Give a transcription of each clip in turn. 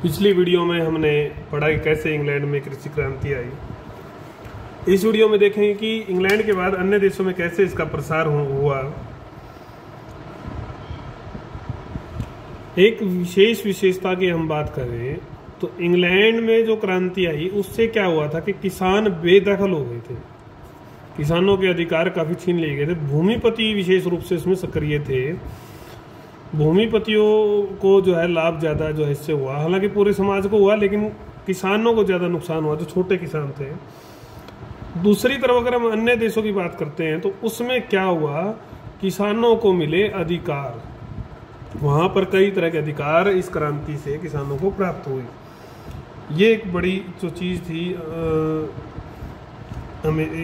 पिछली वीडियो में हमने पढ़ा कि कैसे इंग्लैंड में कृषि क्रांति आई। इस वीडियो में देखेंगे कि इंग्लैंड के बाद अन्य देशों में कैसे इसका प्रसार हुआ। एक विशेषता की हम बात करें तो इंग्लैंड में जो क्रांति आई उससे क्या हुआ था कि किसान बेदखल हो गए थे, किसानों के अधिकार काफी छीन लिए गए थे। भूमिपति विशेष रूप से इसमें सक्रिय थे। भूमिपतियों को जो है लाभ ज़्यादा जो है इससे हुआ, हालांकि पूरे समाज को हुआ लेकिन किसानों को ज़्यादा नुकसान हुआ जो छोटे किसान थे। दूसरी तरफ अगर हम अन्य देशों की बात करते हैं तो उसमें क्या हुआ, किसानों को मिले अधिकार। वहाँ पर कई तरह के अधिकार इस क्रांति से किसानों को प्राप्त हुए। ये एक बड़ी जो चीज़ थी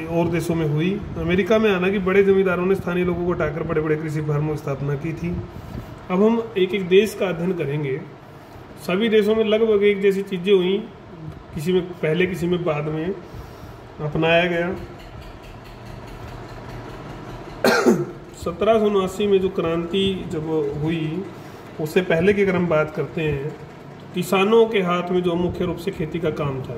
और देशों में हुई। अमेरिका में आना कि बड़े जमींदारों ने स्थानीय लोगों को हटाकर बड़े बड़े कृषि फार्मों की स्थापना की थी। अब हम एक एक देश का अध्ययन करेंगे। सभी देशों में लगभग एक जैसी चीज़ें हुई, किसी में पहले किसी में बाद में अपनाया गया। 1779 में जो क्रांति जब हुई उससे पहले की अगर हम बात करते हैं तो किसानों के हाथ में जो मुख्य रूप से खेती का काम था,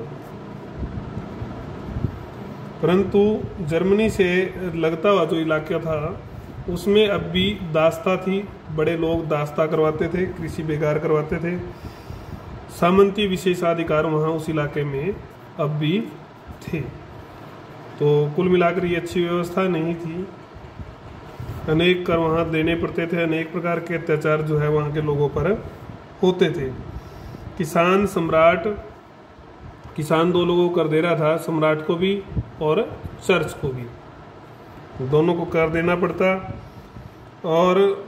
परंतु जर्मनी से लगता हुआ जो इलाका था उसमें अब भी दास्ता थी। बड़े लोग दास्ता करवाते थे, कृषि बेकार करवाते थे। सामंती विशेषाधिकार वहाँ उस इलाके में अब भी थे। तो कुल मिलाकर ये अच्छी व्यवस्था नहीं थी। अनेक कर वहाँ देने पड़ते थे, अनेक प्रकार के अत्याचार जो है वहाँ के लोगों पर होते थे। किसान सम्राट, किसान दो लोगों को कर दे रहा था, सम्राट को भी और चर्च को भी, दोनों को कर देना पड़ता। और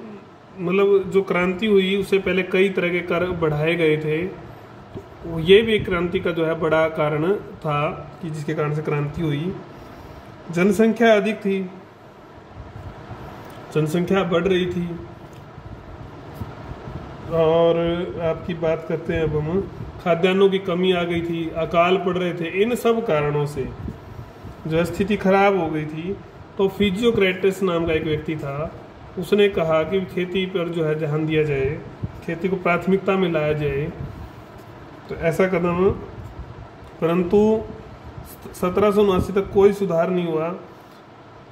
मतलब जो क्रांति हुई उससे पहले कई तरह के कर बढ़ाए गए थे। तो ये भी एक क्रांति का जो है बड़ा कारण था कि जिसके कारण से क्रांति हुई। जनसंख्या अधिक थी, जनसंख्या बढ़ रही थी। और आपकी बात करते हैं अब हम, खाद्यान्नों की कमी आ गई थी, अकाल पड़ रहे थे। इन सब कारणों से जो स्थिति खराब हो गई थी। तो फिजियोक्रेटस नाम का एक व्यक्ति था, उसने कहा कि खेती पर जो है ध्यान दिया जाए, खेती को प्राथमिकता में लाया जाए। तो ऐसा कदम, परंतु 1779 तक कोई सुधार नहीं हुआ।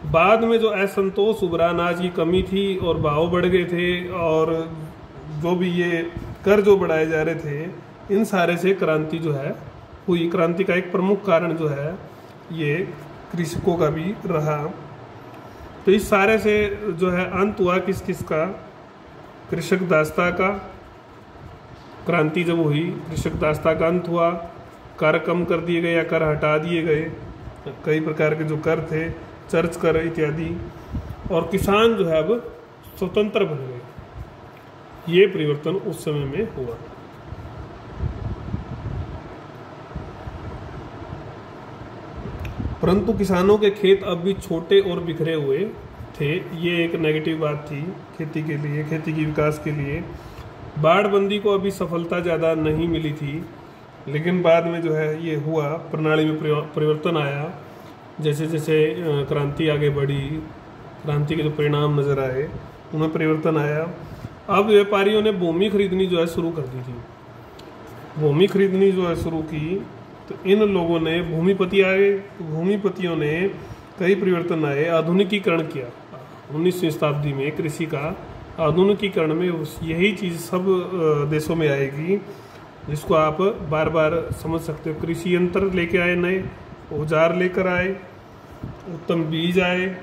बाद में जो असंतोष उभरा, अनाज की कमी थी और भाव बढ़ गए थे, और जो भी ये कर जो बढ़ाए जा रहे थे, इन सारे से क्रांति जो है हुई। क्रांति का एक प्रमुख कारण जो है ये कृषकों का भी रहा। तो इस सारे से जो है अंत हुआ किस किस का, कृषक दास्ता का। क्रांति जब हुई कृषक दास्ता का अंत हुआ, कर कम कर दिए गए या कर हटा दिए गए, कई प्रकार के जो कर थे, चर्च कर इत्यादि, और किसान जो है अब स्वतंत्र बन गए। ये परिवर्तन उस समय में हुआ। परंतु किसानों के खेत अब भी छोटे और बिखरे हुए थे। ये एक नेगेटिव बात थी खेती के लिए, खेती की विकास के लिए। बाढ़बंदी को अभी सफलता ज़्यादा नहीं मिली थी, लेकिन बाद में जो है ये हुआ, प्रणाली में परिवर्तन आया। जैसे जैसे क्रांति आगे बढ़ी, क्रांति के जो परिणाम नजर आए उनमें परिवर्तन आया। अब व्यापारियों ने भूमि खरीदनी जो है शुरू कर दी थी। भूमि खरीदनी जो है शुरू की तो इन लोगों ने, भूमिपति आए, भूमिपतियों ने कई परिवर्तन आए, आधुनिकीकरण किया। 19वीं शताब्दी में कृषि का आधुनिकीकरण में यही चीज़ सब देशों में आएगी, जिसको आप बार बार समझ सकते हो। कृषि यंत्र लेके आए, नए औजार लेकर आए, उत्तम बीज आए,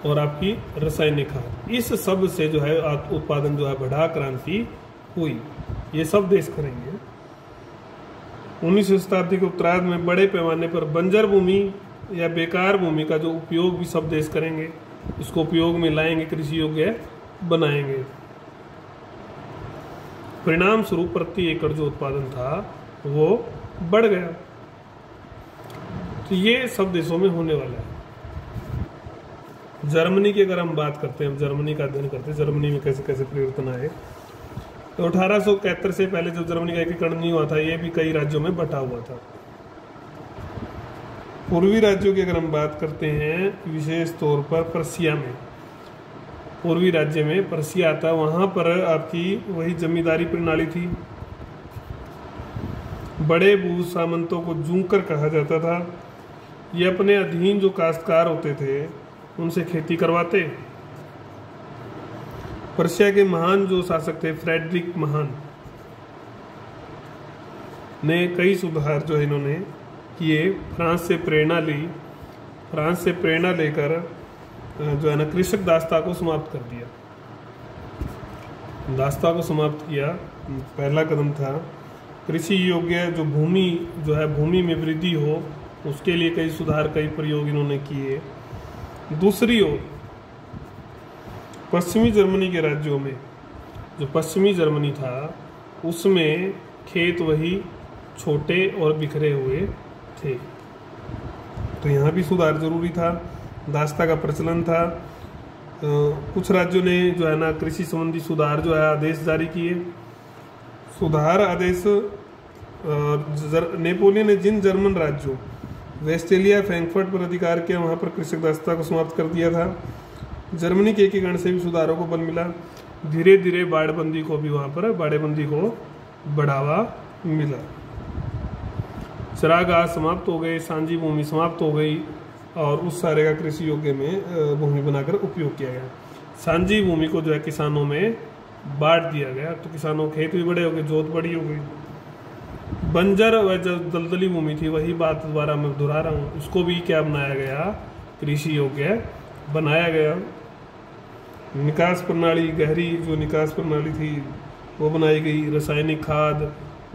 और आपकी रासायनिक खाद। इस सब से जो है उत्पादन जो है बढ़ा, क्रांति हुई। ये सब देश करेंगे। 19वीं शताब्दी के उत्तरार्ध में बड़े पैमाने पर बंजर भूमि या बेकार भूमि का जो उपयोग भी सब देश करेंगे, इसको उपयोग में लाएंगे, कृषि योग्य बनाएंगे। परिणाम स्वरूप प्रति एकड़ जो उत्पादन था वो बढ़ गया। तो ये सब देशों में होने वाला है। जर्मनी की अगर हम बात करते हैं, जर्मनी का अध्ययन करते हैं, जर्मनी में कैसे कैसे परिवर्तन आए। तो 1871 से पहले जब जर्मनी का एकीकरण नहीं हुआ था, ये भी कई राज्यों में बटा हुआ था। पूर्वी राज्यों की अगर हम बात करते हैं, विशेष तौर पर प्रशिया में, पूर्वी राज्य में पर्सिया आता है, वहाँ पर आपकी वही जमींदारी प्रणाली थी। बड़े भू सामंतों को जूंकर कहा जाता था। ये अपने अधीन जो काश्तकार होते थे उनसे खेती करवाते। पर्शिया के महान जो शासक थे फ्रेडरिक महान ने कई सुधार जो इन्होंने किए, फ्रांस से प्रेरणा ली। फ्रांस से प्रेरणा लेकर जो है ना कृषक दास्ता को समाप्त कर दिया। दास्ता को समाप्त किया, पहला कदम था। कृषि योग्य जो भूमि जो है, भूमि में वृद्धि हो, उसके लिए कई सुधार, कई प्रयोग इन्होंने किए। दूसरी ओर पश्चिमी जर्मनी के राज्यों में, जो पश्चिमी जर्मनी था उसमें खेत वही छोटे और बिखरे हुए थे, तो यहाँ भी सुधार जरूरी था। दास्ता का प्रचलन था। कुछ राज्यों ने जो है ना कृषि संबंधी सुधार जो है आदेश जारी किए। सुधार आदेश नेपोलियन ने जिन जर्मन राज्यों वेस्टेलिया, फ्रैंकफर्ट पर अधिकार किया, वहाँ पर कृषक दास्ता को समाप्त कर दिया था। जर्मनी के एकीकरण से भी सुधारों को बल मिला। धीरे धीरे बाड़बंदी को भी, वहाँ पर बाड़ेबंदी को बढ़ावा मिला। चरागाह समाप्त हो गए, सांझी भूमि समाप्त हो गई और उस सारे का कृषि योग्य में भूमि बनाकर उपयोग किया गया। सांझी भूमि को जो है किसानों में बांट दिया गया, तो किसानों खेत भी बड़े हो गए, जोत बड़ी हो गई। बंजर व जो दलदली भूमि थी, वही बात दोबारा मैं दोहरा रहा हूँ, उसको भी क्या बनाया गया, कृषि योग्य बनाया गया। निकास प्रणाली, गहरी जो निकास प्रणाली थी वो बनाई गई। रासायनिक खाद,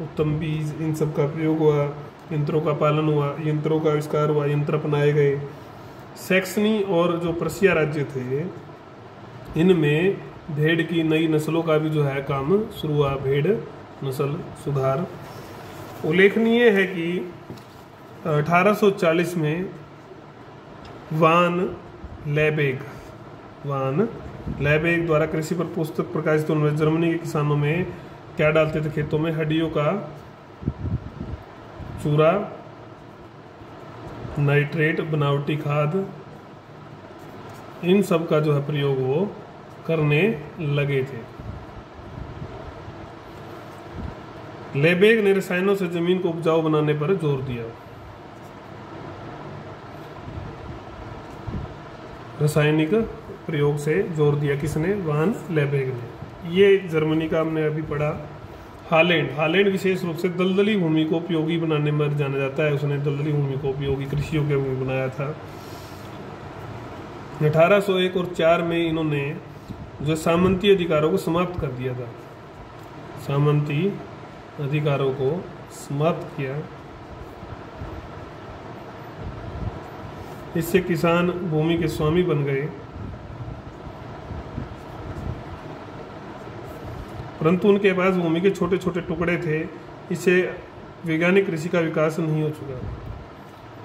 उत्तम बीज, इन सब का प्रयोग हुआ। यंत्रों का पालन हुआ, यंत्रों का आविष्कार हुआ, यंत्र अपनाए गए। सैक्सनी और जो पर्शिया राज्य थे, इनमें भेड़ की नई नस्लों का भी जो है काम शुरू हुआ, भेड़ नस्ल सुधार। उल्लेखनीय है कि 1840 में वान लैबेग द्वारा कृषि पर पुस्तक प्रकाशित होने में जर्मनी के किसानों में क्या डालते थे खेतों में, हड्डियों का चूरा, नाइट्रेट, बनावटी खाद, इन सब का जो है प्रयोग वो करने लगे थे। लेबेग ने रसायनों से जमीन को उपजाऊ बनाने पर जोर दिया। रासायनिक प्रयोग से जोर दिया किसने, वान लेबेग ने। ये जर्मनी का हमने अभी पढ़ा। हालैंड विशेष रूप से दलदली भूमि को उपयोगी बनाने में जाना जाता है। उसने दलदली भूमि को उपयोगी कृषि योग्य भूमि बनाया था। 1801 और 4 में इन्होंने जो सामंती अधिकारों को समाप्त कर दिया था, सामंती अधिकारों को समाप्त किया। इससे किसान भूमि के स्वामी बन गए, परंतु उनके पास भूमि के छोटे छोटे टुकड़े थे। इससे वैज्ञानिक कृषि का विकास नहीं हो चुका।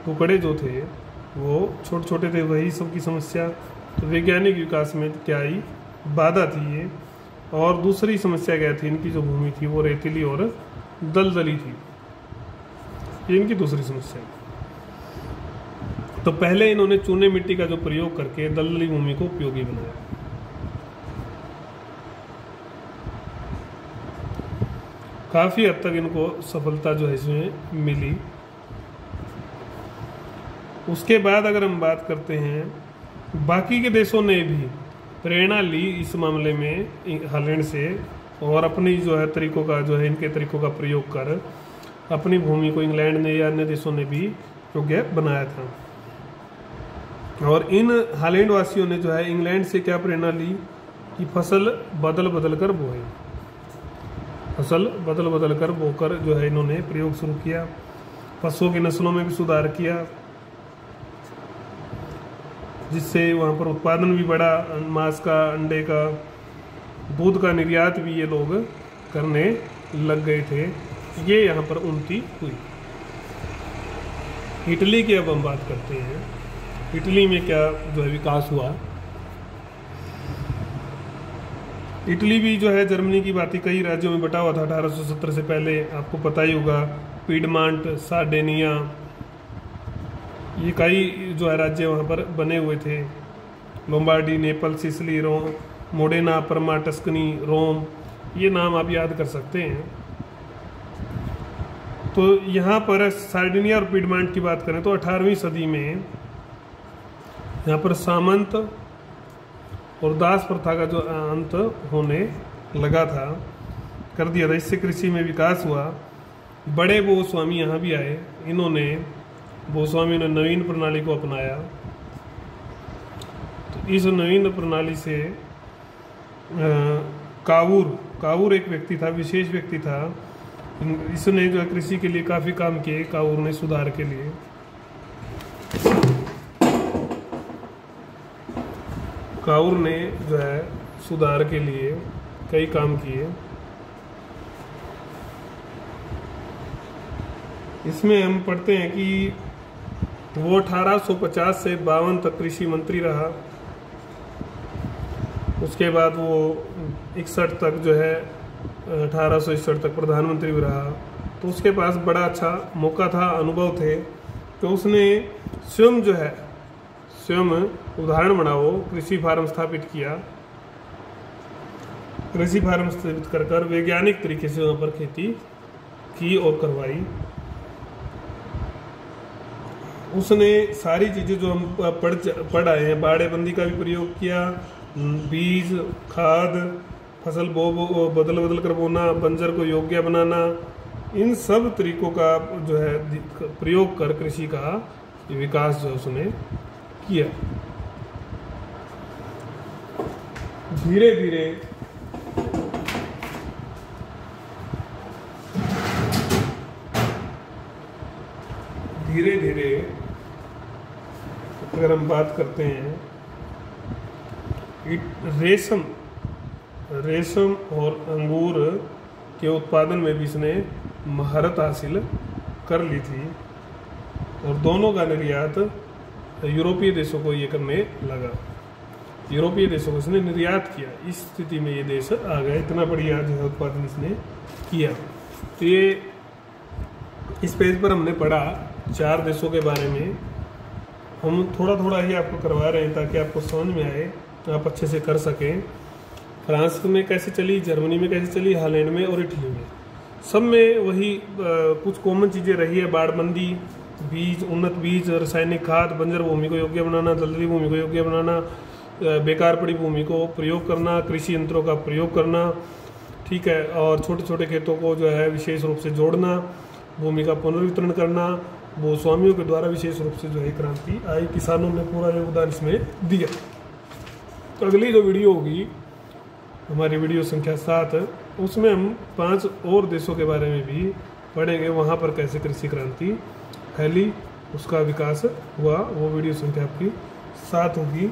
टुकड़े जो थे वो छोटे छोटे थे, वही सबकी समस्या। तो वैज्ञानिक विकास में क्या आई, बाधा थी ये। और दूसरी समस्या क्या थी, इनकी जो भूमि थी वो रेतीली और दलदली थी, ये इनकी दूसरी समस्या। तो पहले इन्होंने चूने मिट्टी का जो प्रयोग करके दलदली भूमि को उपयोगी बनाया। काफ़ी हद तक इनको सफलता जो है इसमें मिली। उसके बाद अगर हम बात करते हैं, बाकी के देशों ने भी प्रेरणा ली इस मामले में हालैंड से, और अपनी जो है तरीकों का जो है इनके तरीकों का प्रयोग कर अपनी भूमि को इंग्लैंड ने या अन्य देशों ने भी योग्य बनाया था। और इन हालैंड वासियों ने जो है इंग्लैंड से क्या प्रेरणा ली कि फसल बदल बदल कर बोए, फसल बदल बदल कर बोकर जो है इन्होंने प्रयोग शुरू किया। पशुओं की नस्लों में भी सुधार किया, जिससे वहाँ पर उत्पादन भी बढ़ा, मांस का, अंडे का, दूध का निर्यात भी ये लोग करने लग गए थे। ये यहाँ पर उन्नति हुई। इटली की अब हम बात करते हैं। इटली में क्या जो है विकास हुआ। इटली भी जो है जर्मनी की बात ही कई राज्यों में बटा हुआ था 1870 से पहले, आपको पता ही होगा। पीडमांट, सार्डिनिया, ये कई जो है राज्य वहाँ पर बने हुए थे। लोम्बार्डी, नेपल, सिसिली, मोडेना, परमा, टस्कनी, रोम, ये नाम आप याद कर सकते हैं। तो यहाँ पर सार्डिनिया और पिडमांट की बात करें तो 18वीं सदी में यहाँ पर सामंत और दास प्रथा का जो अंत होने लगा था, कर दिया था। इससे कृषि में विकास हुआ। बड़े भूस्वामी यहाँ भी आए, इन्होंने भूस्वामी ने नवीन प्रणाली को अपनाया। तो इस नवीन प्रणाली से कावूर एक व्यक्ति था, विशेष व्यक्ति था। इसने जो है कृषि के लिए काफ़ी काम किए, कावूर ने सुधार के लिए। कावूर ने जो है सुधार के लिए कई काम किए। इसमें हम पढ़ते हैं कि वो 1850 से 52 तक कृषि मंत्री रहा। उसके बाद वो 61 तक जो है 1861 तक प्रधानमंत्री भी रहा। तो उसके पास बड़ा अच्छा मौका था, अनुभव थे। तो उसने स्वयं जो है उदाहरण बनाओ कृषि फार्म स्थापित किया। कृषि फार्म स्थापित कर वैज्ञानिक तरीके से वहाँ पर खेती की और करवाई। उसने सारी चीज़ें जो हम पढ़ आए हैं, बाड़ेबंदी का भी प्रयोग किया, बीज, खाद, फसल बदल कर बोना, बंजर को योग्य बनाना, इन सब तरीकों का जो है प्रयोग कर कृषि का विकास जो उसने किया। धीरे धीरे अगर हम बात करते हैं रेशम और अंगूर के उत्पादन में भी इसने महारत हासिल कर ली थी और दोनों का निर्यात यूरोपीय देशों को ये करने लगा। यूरोपीय देशों को इसने निर्यात किया। इस स्थिति में ये देश आ गया, इतना बढ़िया जो है उत्पादन इसने किया। तो ये इस पेज पर हमने पढ़ा 4 देशों के बारे में। हम थोड़ा ही आपको करवा रहे हैं ताकि आपको समझ में आए, आप अच्छे से कर सकें। फ्रांस में कैसे चली, जर्मनी में कैसे चली, हॉलैंड में और इटली में, सब में वही कुछ कॉमन चीज़ें रही है। बाड़बंदी, बीज, उन्नत बीज, रासायनिक खाद, बंजर भूमि को योग्य बनाना, दलदली भूमि को योग्य बनाना, बेकार पड़ी भूमि को प्रयोग करना, कृषि यंत्रों का प्रयोग करना, ठीक है, और छोटे छोटे खेतों को जो है विशेष रूप से जोड़ना, भूमि का पुनर्वितरण करना। भूस्वामियों के द्वारा विशेष रूप से जो है क्रांति आई, किसानों ने पूरा योगदान इसमें दिया। तो अगली जो वीडियो होगी हमारी वीडियो संख्या 7, उसमें हम 5 और देशों के बारे में भी पढ़ेंगे, वहाँ पर कैसे कृषि क्रांति फैली, उसका विकास हुआ। वो वीडियो संख्या आपकी 7 होगी।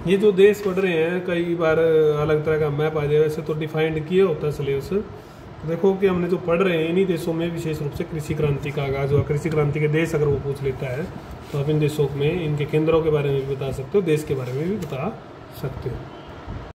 ये जो देश पढ़ रहे हैं, कई बार अलग तरह का मैप आ जाए, वैसे तो डिफाइंड किया होता है सिलेबस। देखो कि हमने जो पढ़ रहे हैं इन्हीं देशों में विशेष रूप से कृषि क्रांति का आगाज हुआ। कृषि क्रांति के देश अगर वो पूछ लेता है तो आप इन देशों में इनके केंद्रों के बारे में भी बता सकते हो, देश के बारे में भी बता सकते हो।